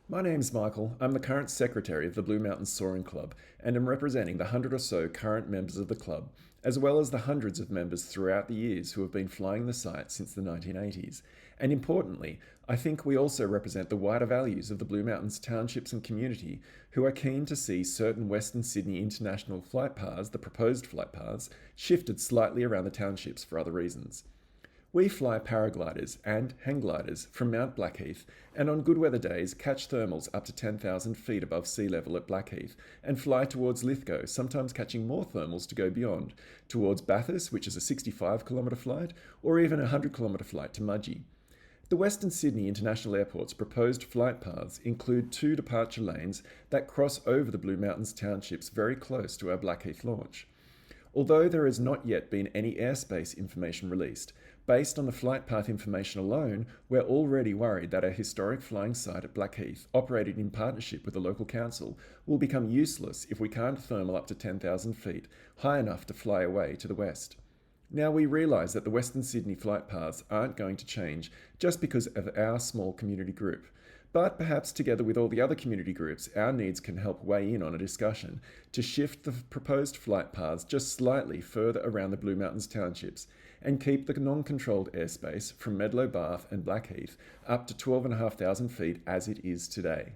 My name's Michael. I'm the current secretary of the Blue Mountains Soaring Club and am representing the 100 or so current members of the club, as well as the hundreds of members throughout the years who have been flying the site since the 1980s. And importantly, I think we also represent the wider values of the Blue Mountains townships and community who are keen to see certain Western Sydney international flight paths, the proposed flight paths, shifted slightly around the townships for other reasons. We fly paragliders and hang gliders from Mount Blackheath and on good weather days catch thermals up to 10,000 feet above sea level at Blackheath and fly towards Lithgow, sometimes catching more thermals to go beyond, towards Bathurst, which is a 65-kilometre flight, or even a 100-kilometre flight to Mudgee. The Western Sydney International Airport's proposed flight paths include two departure lanes that cross over the Blue Mountains townships very close to our Blackheath launch. Although there has not yet been any airspace information released, based on the flight path information alone, we're already worried that our historic flying site at Blackheath, operated in partnership with the local council, will become useless if we can't thermal up to 10,000 feet, high enough to fly away to the west. Now, we realise that the Western Sydney flight paths aren't going to change just because of our small community group. But perhaps together with all the other community groups, our needs can help weigh in on a discussion to shift the proposed flight paths just slightly further around the Blue Mountains townships and keep the non-controlled airspace from Medlow Bath and Blackheath up to 12,500 feet as it is today.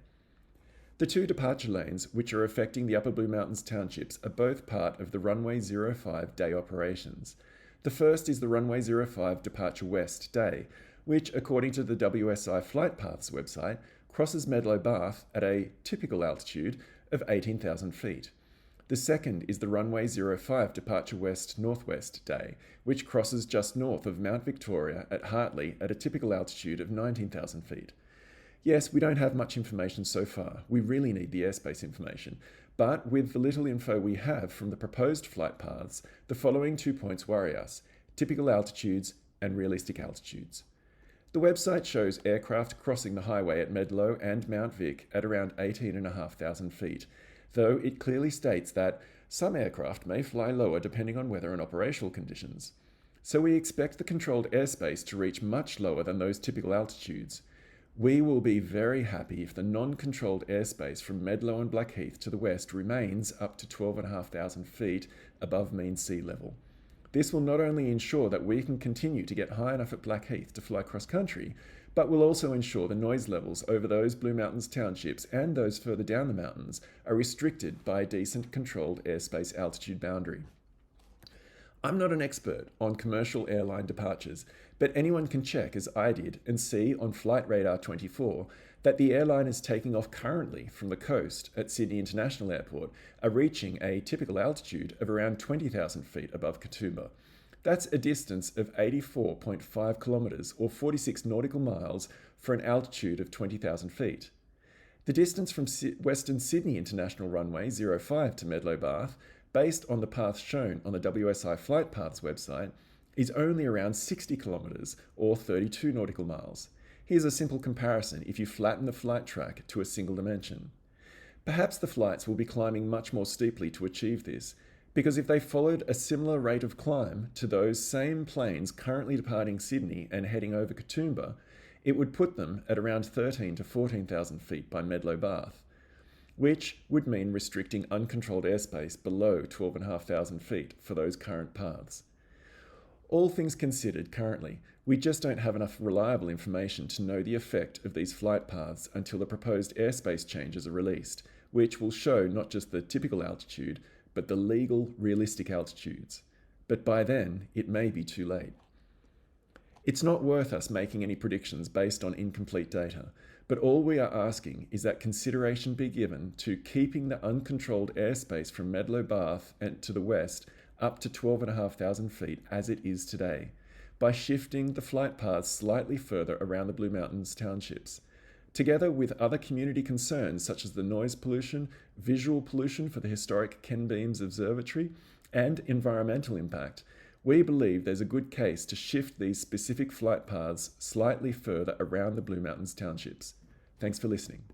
The two departure lanes, which are affecting the Upper Blue Mountains townships, are both part of the Runway 05 day operations. The first is the Runway 05 Departure West day, which, according to the WSI Flight Paths website, crosses Medlow Bath at a typical altitude of 18,000 feet. The second is the Runway 05 Departure West Northwest day, which crosses just north of Mount Victoria at Hartley at a typical altitude of 19,000 feet. Yes, we don't have much information so far. We really need the airspace information. But with the little info we have from the proposed flight paths, the following 2 points worry us: typical altitudes and realistic altitudes. The website shows aircraft crossing the highway at Medlow and Mount Vic at around 18,500 feet, though it clearly states that some aircraft may fly lower depending on weather and operational conditions. So we expect the controlled airspace to reach much lower than those typical altitudes. We will be very happy if the non-controlled airspace from Medlow and Blackheath to the west remains up to 12,500 feet above mean sea level. This will not only ensure that we can continue to get high enough at Blackheath to fly cross-country, but will also ensure the noise levels over those Blue Mountains townships and those further down the mountains are restricted by a decent controlled airspace altitude boundary. I'm not an expert on commercial airline departures, but anyone can check, as I did, and see on Flight Radar 24 that the airline is taking off currently from the coast at Sydney International Airport, are reaching a typical altitude of around 20,000 feet above Katoomba. That's a distance of 84.5 kilometres or 46 nautical miles for an altitude of 20,000 feet. The distance from Western Sydney International Runway 05 to Medlow Bath, based on the path shown on the WSI Flight Paths website, is only around 60 kilometres or 32 nautical miles. Here's a simple comparison if you flatten the flight track to a single dimension. Perhaps the flights will be climbing much more steeply to achieve this, because if they followed a similar rate of climb to those same planes currently departing Sydney and heading over Katoomba, it would put them at around 13,000 to 14,000 feet by Medlow Bath, which would mean restricting uncontrolled airspace below 12,500 feet for those current paths. All things considered currently, we just don't have enough reliable information to know the effect of these flight paths until the proposed airspace changes are released, which will show not just the typical altitude, but the legal, realistic altitudes. But by then, it may be too late. It's not worth us making any predictions based on incomplete data, but all we are asking is that consideration be given to keeping the uncontrolled airspace from Medlow Bath and to the west up to 12,500 feet as it is today, by shifting the flight paths slightly further around the Blue Mountains townships. Together with other community concerns such as the noise pollution, visual pollution for the historic Ken Beams Observatory, and environmental impact, we believe there's a good case to shift these specific flight paths slightly further around the Blue Mountains townships. Thanks for listening.